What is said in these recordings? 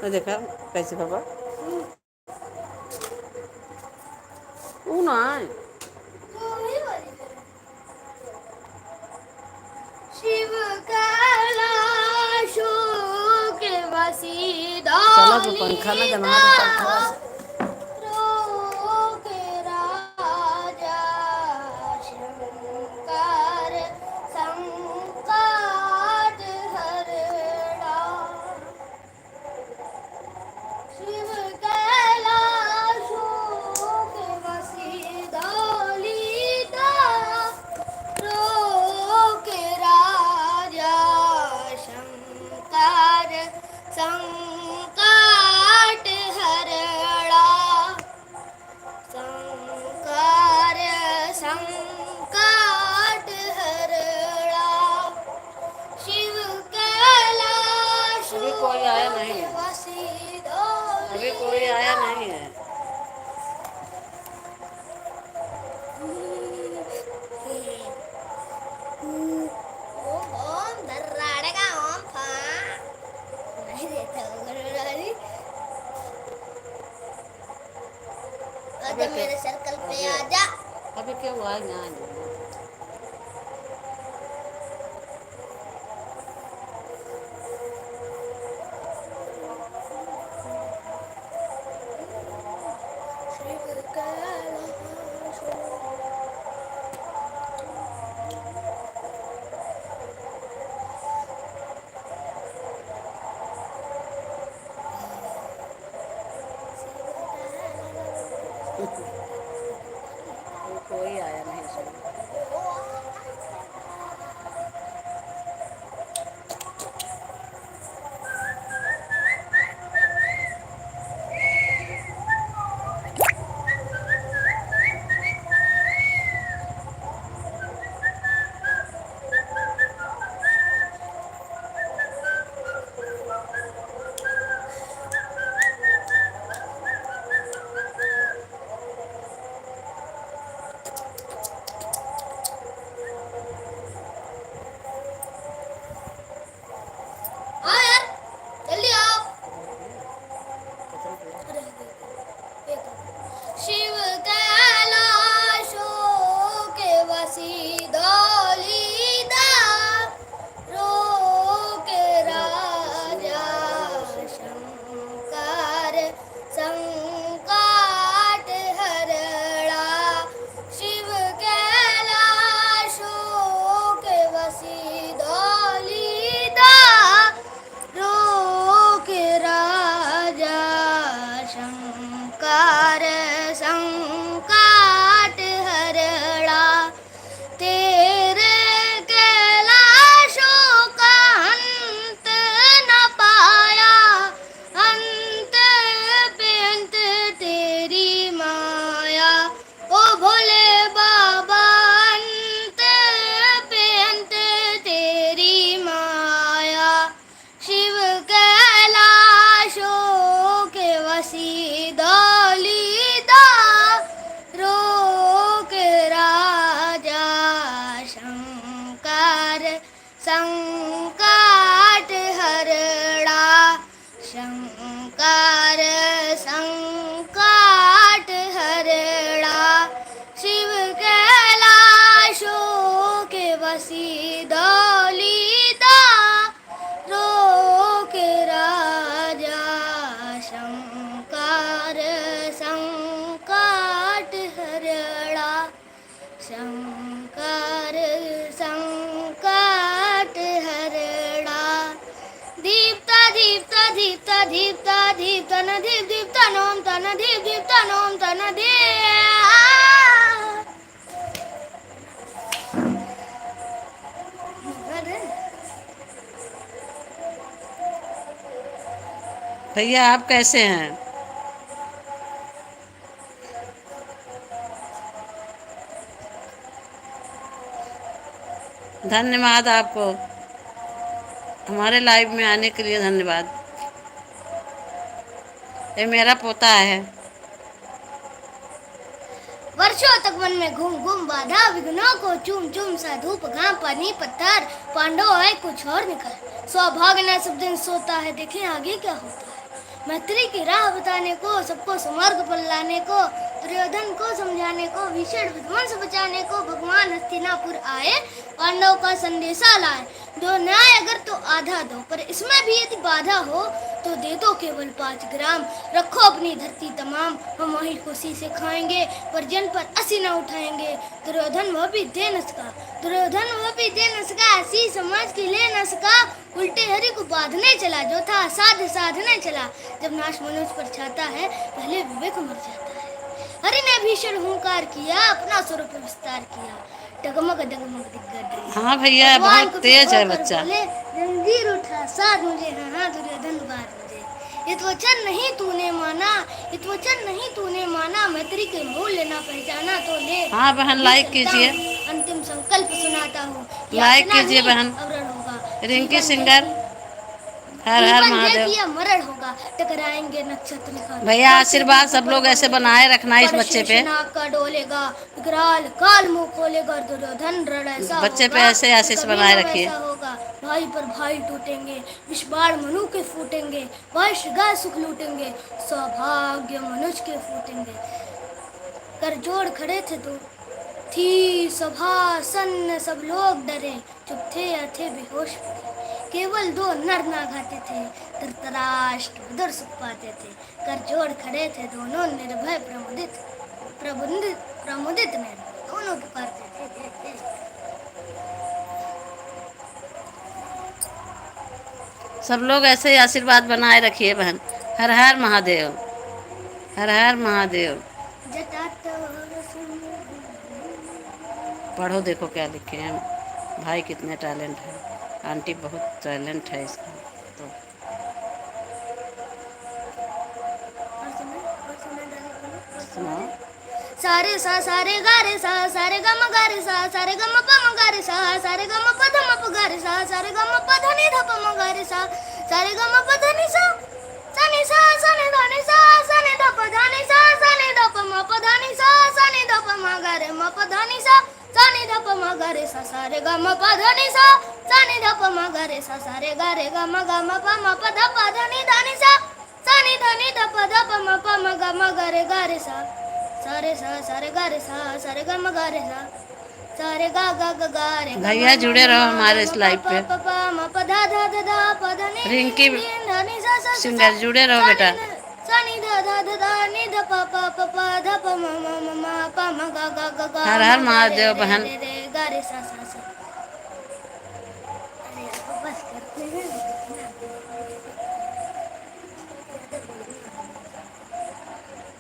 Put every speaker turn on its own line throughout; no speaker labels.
देखा कैसे पापा वो ना
शिव कैलाशो के वसी
चला तो पंखा ना जमा दे पंखा से
के राजा शंकर संकट हरणा शिव कैलाशो के वसी दौलिता के राजा शंकर संकट हरणा संकर संकट हरणा शिव कैलाश
अभी कोई आया नहीं है
वसी
अभी कोई आया नहीं है
ओम धर्राड़ेगा ओम फा नहीं देता उगरारी आजा मेरे सर्कल पे आजा
अभी क्या हुआ है यहाँ
शिव कैलाश
कोई आया नहीं सुन
हाँ यार जल्दी आओ शिव कैलाशो के वसी दौलिदा के राजा शंकर संकट हरणा शिव कैलाशो के वसी दौलिदा के राजा शंकर संकट हरणा तेरे कैलाशों का अंत न पाया अंत बेअंत तेरी माया ओ भोले बाबा अंत बेअंत तेरी माया शिव कैलाशो के वसी दौलिदा के राजा शंकर संकट हरणा शंकर संकट हरणा शिव कैलाशो के वसी दौलिदा के राजा शंकर संकट हरणा शंकर संकट हरणा दीप्ता दीप्ता दीप्ता दीप्ता दीप्ता न दीप दीप्ता नोम तन दीप दीप्ता नोम तन
भैया आप कैसे हैं धन्यवाद आपको हमारे लाइव में आने के लिए धन्यवाद ये मेरा पोता है
वर्षों तक वन में घूम घूम बाधा विघ्नों को चूम चूम सा धूप घाम पानी पत्थर पांडव आए कुछ और निकल सौभाग्य न सब दिन सोता है देखें आगे क्या होता है मैत्री की राह बताने को, सबको सुमार्ग पर लाने को, दुर्योधन को समझाने को, भीषण विध्वंस बचाने को भगवान हस्तिनापुर आए, पांडव का संदेशा लाए। दो न्याय अगर तो आधा दो, पर इसमें भी यदि बाधा हो तो दे दो केवल 5 ग्राम। रखो अपनी धरती तमाम, हम वही खुशी से खाएंगे, पर जन पर असी न उठाएंगे। दुर्योधन वह भी दे न सका, दुर्योधन वह भी दे न सका, ऐसी समाज की ले न सका। उल्टे हरि को बांधने चला, जो था साध साधने चला। जब नाश मनुष्य पर छाता है, पहले विवेक मर जाता है। हरि ने भीषण हुंकार किया, अपना स्वरूप विस्तार किया। डगमग डगमग दिग्गज
हाँ भैया,
भगवान
बहुत
को
तेज है
होकर
बच्चा।
बोले, जंजीर उठा साध मुझे, हाँ दुर्योधन बार मुझे। इत वचन नहीं तूने माना, इत वचन नहीं तूने माना, मैत्री के मूल्य ना पहचाना तो ले।
हाँ बहन,
अभी
लाइक
चलता
कीजिए,
हूँ, अंतिम संकल्प सुनाता हूँ।
लाइक
याचना
कीजिए
नहीं
बहन।
अवरण होगा,
रिंकी
जीवन है
सिंगर,
कि
हर हर
जीवन है
महादेव।
कि मरण होगा, टकराएंगे नक्षत्र का।
भैया
डॉक्टर की
आशीर्वाद सब
ऊपर
लोग ऐसे
बनने
बनाए रखना इस
पर
बच्चे
शेष
पे।
नाग का डोलेगा, विकराल काल मुंह खोलेगा, दुर्योधन रण ऐसा
बच्चे पे
होगा
ऐसे
कि
आशीष
कभी
बनाए
न
रखिए।
वैसा होगा। भाई पर भाई टूटेंगे, विष बाण मनु के फूटेंगे, वैश्य गाय सुख लूटेंगे, सौभाग्य मनुष्य के फूटेंगे। कर जोड़ खड़े थे तो थी सभा सन्न, सब लोग डरे, चुप थे या थे बेहोश पड़े। केवल 2 नर नाग आते थे, धृतराष्ट्र उधर सुख पाते थे। कर जोड़ खड़े थे दोनों, निर्भय प्रमुदित प्रबुंदित प्रमुदित निर्भय दोनों पुकारते थे।
सब लोग ऐसे ही आशीर्वाद बनाए रखिए बहन। हर हर महादेव, हर हर महादेव।
जटा तोर सुन,
पढ़ो, देखो क्या लिखे हैं भाई, कितने टैलेंट है। आंटी बहुत टैलेंट है इसका तो।
और सुना डाले बोलो, और सुना
सुनाओ।
दे। सारे सा सारे गारे सा, सारे गम गारे सा, सारे गम पम गारे सा, सारे गम पधम प गारे सा, सारे गम पधनि धप म गारे सा, सारे गम पधनि सा, सनि सा सनि धनि सा, सनि धप धनि सा, सनि धप म पधनि सा, सनि धप म गारे म पधनि सा, सनि धप म गारे सा, सारे गम पधनि सा, सनि धप म गारे सा, सारे गारे गम गम प म प ध प धनि धनि सा, सनि धनि धप धप म प म ग म गारे गारे सा, सारे सा सारे गा रे सा, सारे ग म गा रे सा, सारे गा गा गा गा रे ग म
भैया
म
जुड़े
म
रहो
म ग
हमारे
म
इस
प
लाइव
प
पे।
प प म प ध ध ध ध प ध नि नि नि
रिंकी
नि ध नि सा सा सा सा,
सिंगर जुड़े रहो
सा नि
बेटा।
ध सा नि ध ध ध ध नि ध प प प प ध प म म म म प म ग ग ग ग
हर
म
हर
ग रे
महादेव
रे
बहन।
रे रे गा रे सा सा सा। अरे अब बस करते हैं, कितना बोलेंगे, ज्यादा बोलने वाली नहीं।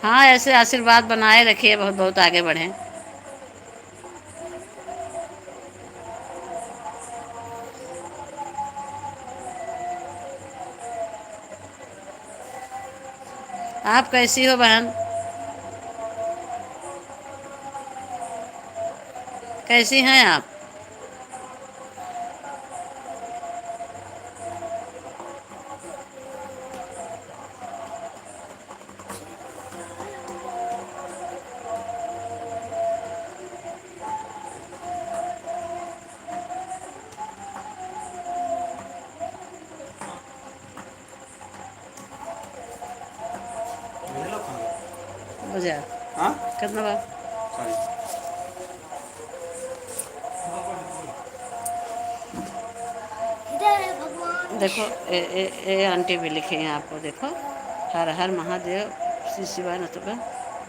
हाँ, ऐसे आशीर्वाद बनाए रखिए, बहुत बहुत आगे बढ़ें। आप कैसी हो बहन? कैसी हैं आप? बुझा हाँ कितना बार
जय भगवान
देखो, ए आंटी भी लिखे हैं आपको, देखो। हर हर महादेव, श्री शिवाय नमः।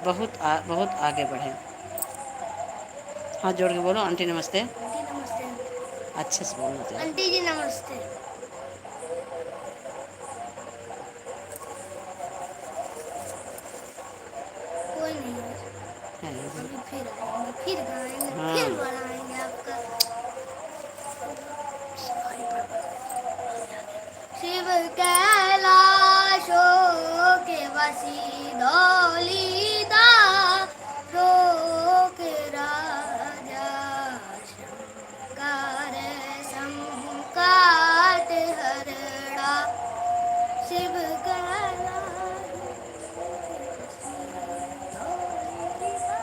बहुत आगे बढ़े। हाथ जोड़ के बोलो, आंटी नमस्ते।
आंटी नमस्ते,
अच्छे से बोलना चाहिए।
आंटी जी नमस्ते। कोई नहीं है,
है।
अभी फिर आएंगे, फिर गाएंगे,
हाँ,
फिर बढ़ाएंगे आपका। भाई प्रभु, शिव कैलाशो के वसी धौलीदा, रोक राजा शंकर संकट हरणा। शिव कैलाशो के वसी धौलीदा।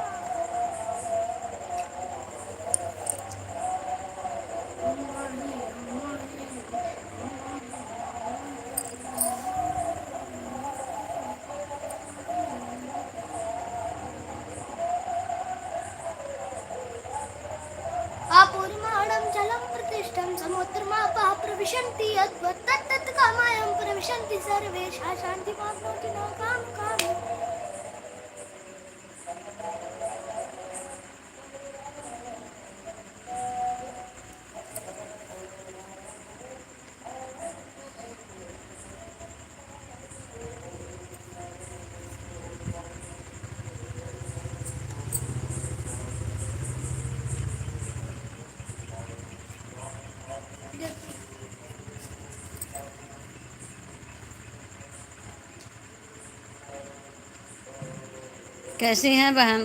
अष्टम समुद्रमापः प्रविशन्ति यद्वत् तत्तत् कामायं प्रविशन्ति सर्वे सा शान्तिमाप्नोति न कामकामी।
कैसी हैं बहन?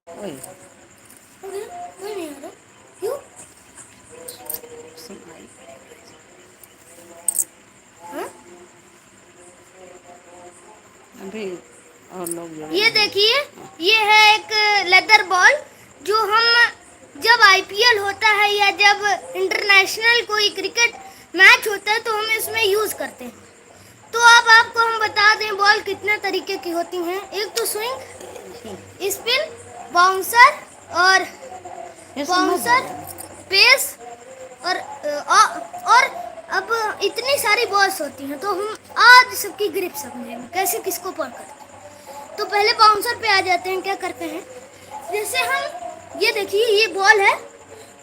ओए
कोई नहीं आ रहा, क्यों?
सुनाई
हाँ?
अभी और लोग जुड़े
ये
नहीं।
देखिए, ये है एक लेदर बॉल जो हम जब आईपीएल होता है या जब इंटरनेशनल कोई क्रिकेट मैच होता है तो हम इसमें यूज करते हैं। तो अब आपको हम बता दें बॉल कितने तरीके की होती हैं। एक तो स्विंग, स्पिन, बाउंसर और
ये सब मत
बाउंसर,
बोलो।
पेस और अब इतनी सारी बॉल्स होती हैं तो हम आज सबकी ग्रिप समझेंगे कैसे किसको पकड़ते हैं। तो पहले बाउंसर पे आ जाते हैं। क्या करते हैं, जैसे हम ये देखिए ये बॉल है,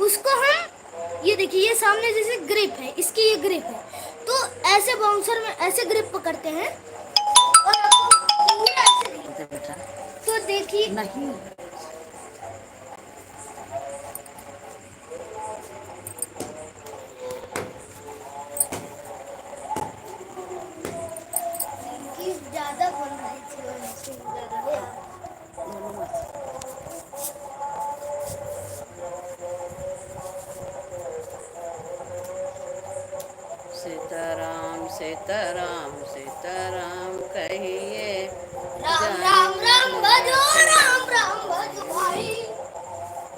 उसको हम ये देखिए ये सामने जैसे ग्रिप है, इसकी ये ग्रिप है, तो ऐसे बाउंसर में ऐसे ग्रिप पकड़ते हैं और आपको पूरा ऐसे
बोलते बेटा
तो देखिए
नहीं।
कि ज्यादा बोल रही थी और ऐसे ज्यादा
बोलो मत। सीताराम सीताराम सीताराम कहिए,
राम
जाने
राम राम
मन
भजो,
रखिए,
राम भजो भाई।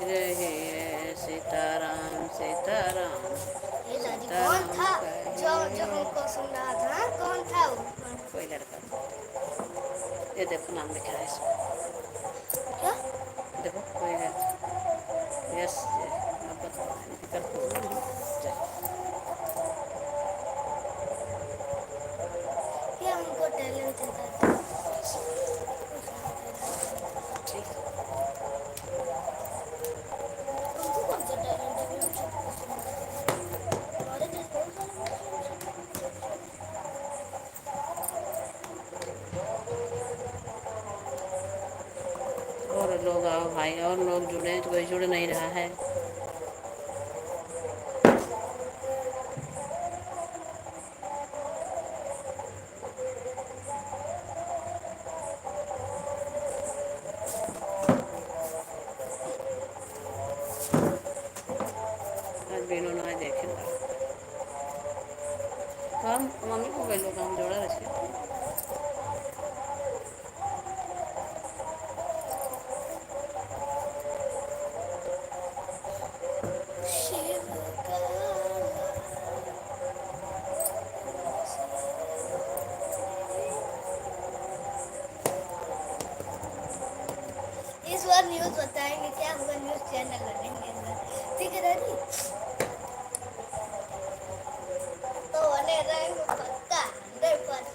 रहिए सीताराम सीताराम
ये दादी कौन
सीताराम
था जो
कहिए।
हमको सुन रहा था, कौन था वो?
कोई लड़का था। ये देखो नाम लिखा है इसमें,
क्या?
देखो कोई है। यस अब बताओ कर चल।
क्या हमको टैलेंट है दादी?
ठीक
हमको कौन सा टैलेंट है? हम सबको सुनते हैं। हमारे देश बहुत सारे लोग सुनते
और लोग आओ भाई, और लोग जुड़े तो कोई जुड़ नहीं रहा है। आज बीनू ना देखेंगे तो हम मम्मी को बोलो काम जोड़ा रखे।
शिव का इस बार न्यूज बताएंगे, क्या होगा न्यूज चैनल बनेंगे इस बार। ठीक है दादी, तो बने रहेंगे पक्का 100%।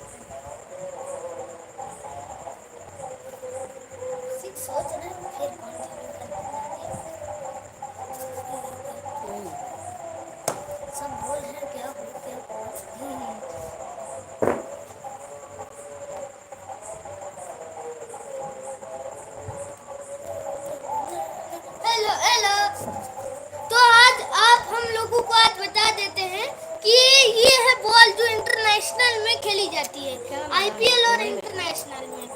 सोच रहे हैं फिर कौन सी करते सब बोल रहे हैं क्या हो क्या हेलो हेलो। तो आज आप हम लोगों को आज बता देते हैं कि ये है बॉल जो इंटरनेशनल में खेली जाती है, आईपीएल और इंटरनेशनल में।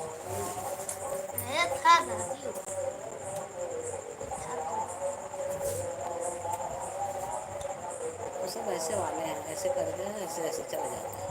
था दादी
तो सब ऐसे वाले हैं, ऐसे करते हैं, ऐसे ऐसे चले जाते हैं।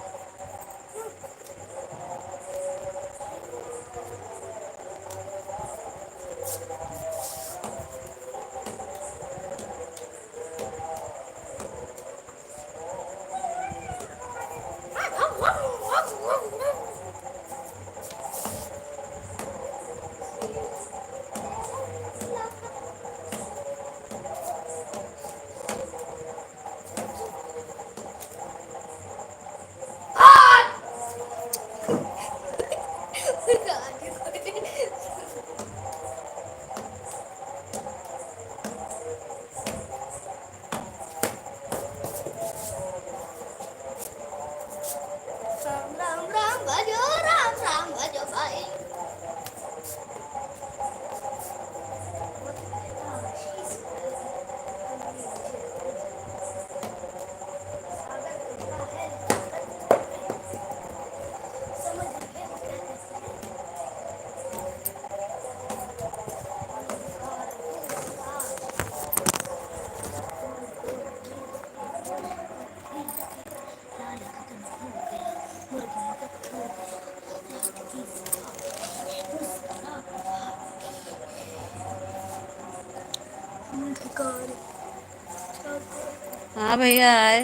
हाँ भैया आए।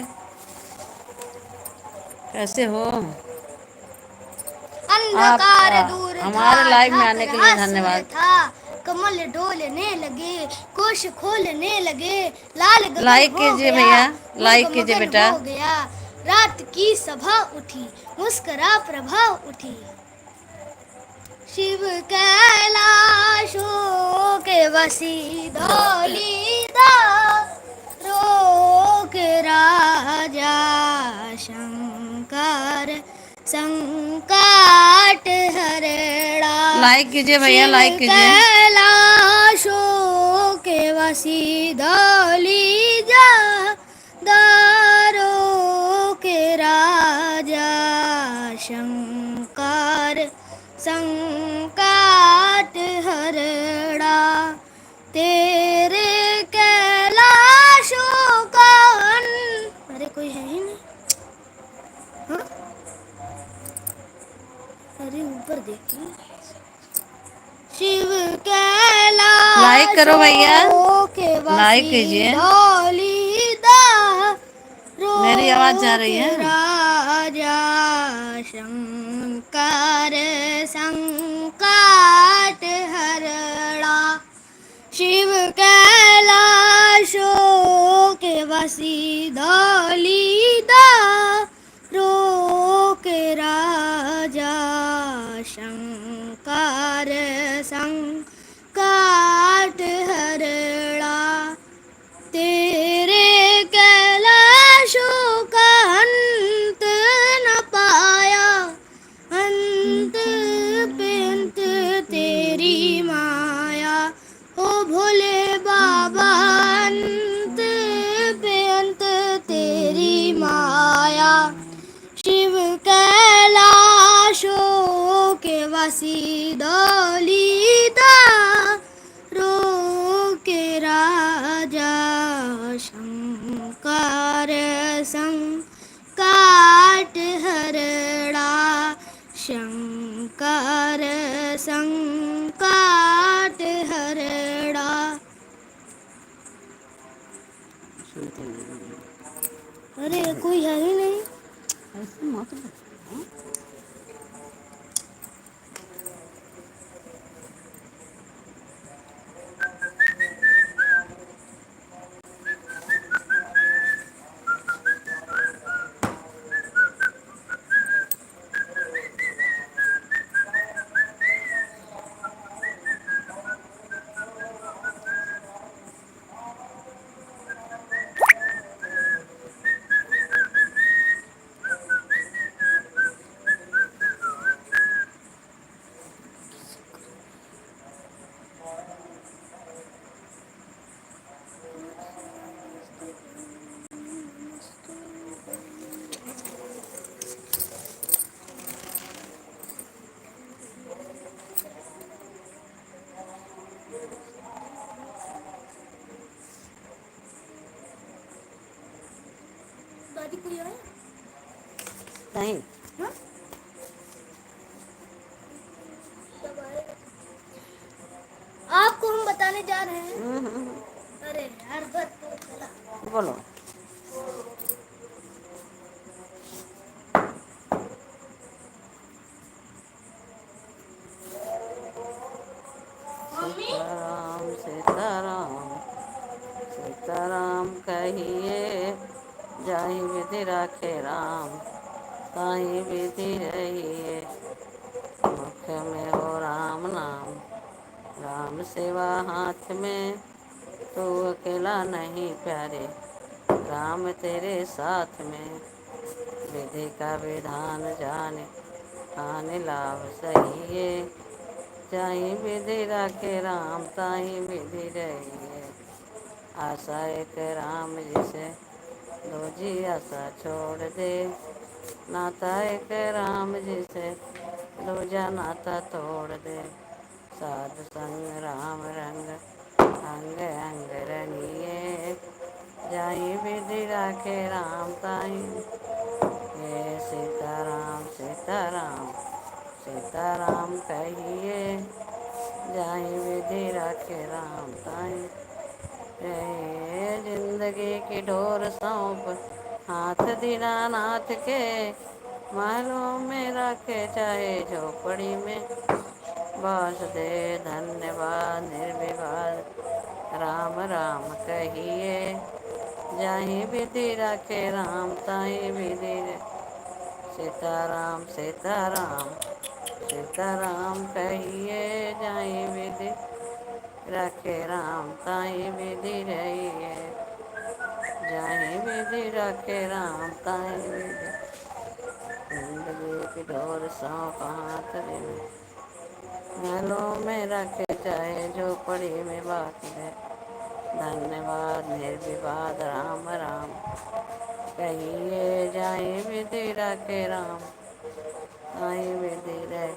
कैसे हो आप?
अंधकार दूर था,
हमारे लाइव में आने
झाकर
के लिए
हास्य
धन्यवाद।
था, कमल डोलने लगे, कोश खोलने लगे, लाल गगन
लाइक
हो
कीजिए
गया,
भैया,
मुर्ग
लाइक कीजिए
मगन
बेटा।
हो गया, रात की सभा उठी, मुस्करा प्रभा उठी। शिव कैलाशों के वसी धौलीदा, रोक राजा शंकर, संकट हरणा।
लाइक कीजिए भैया,
शिव
लाइक कीजिए।
कैलाशों के वसी धौलीदा, दारों के राजा शंकर, संकट हरणा। तेरे कैलाशों का अरे कोई है ही नहीं। हाँ? अरे ऊपर देखिए। शिव
लाइक करो भैया,
कैलाशों के
लाइक
वसी
कीजिए।
धौलीदा,
मेरी आवाज़ जा
रोक
रही है?
राजा शंकर, संकट हरणा। शिव कैलाशों के वसी धौलीदा, रोक राजा शंकर, संकट हरणा। तेरे कैलाशों का अंत न पाया, अंत पे अंत तेरी माया। ओ भोले बाबा, अंत पे अंत तेरी माया। शिव कैलाशों के वसी धौलीदा, रोक राजा शंकर, संकट हरणा। शंकर, संकट हरणा। अरे कोई है ही नहीं।
ऐसे मत बोलो।
दादी कोई आया?
नहीं।
हाँ? कब आएगा? आपको हम बताने जा रहे हैं। अरे यार बस तो चला।
बोलो।
मम्मी
सीताराम सीताराम सीताराम कहिए, जाहि विधि राखे राम, ताहि विधि रहिए। मुख में हो राम नाम, राम सेवा हाथ में, तू अकेला नहीं प्यारे, राम तेरे साथ में। विधि का विधान जाने, हानि लाभ सहिए, जाहि विधि राखे राम, ताहि विधि रहिए। आशा एक राम जिसे, दूजी आशा छोड़ दे, नाता एक राम जिसे, दूजा नाता तोड़ दे। साधु संग राम रंग, अंग अंग रंगिए, जाहि विधि राखे राम, ताहि। ये सीताराम सीताराम सीताराम कहिए, जाहि विधि राखे राम, ताहि। रहे जिंदगी की ढोर सौंप हाथ दीनानाथ के, महलों में रखे चाहे झोपड़ी में बास दे। धन्यवाद निर्विवाद राम राम कहिए, जाहि विधि रखे राम ताहि विधि सीताराम सीताराम सीताराम कहिए, जाहि विधि रखे राम ताहि विधि रहिए, जाहि विधि रखे राम ताहि विधि। जिंदगी की डोर सौंप हाथ में, महलों में रखे चाहे झोपड़ी में बात है। धन्यवाद निर्विवाद राम राम कहिए, जाहि विधि रखे राम ताहि विधि रहे।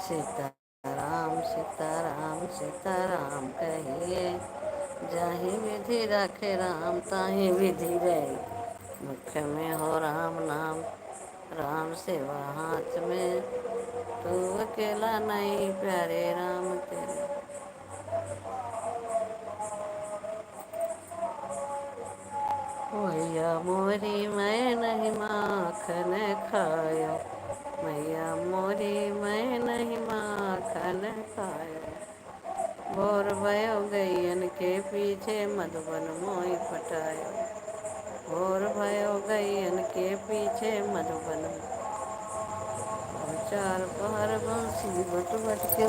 सीताराम सीताराम सीताराम कहिए, जाहि विधि रखे राम ताहि विधि रही। मुख में हो राम नाम राम सेवा हाथ में, तू अकेला नहीं प्यारे राम तेरे। मैया मोरी मैं नहीं माखन खायो, मैया मोरी मैं नहीं माखन खायो। भोर भयो गैयन के पीछे मधुबन मोहि पटायो, भोर भयो गैयन के पीछे मधुबन। चार पहर बंसी बट बट के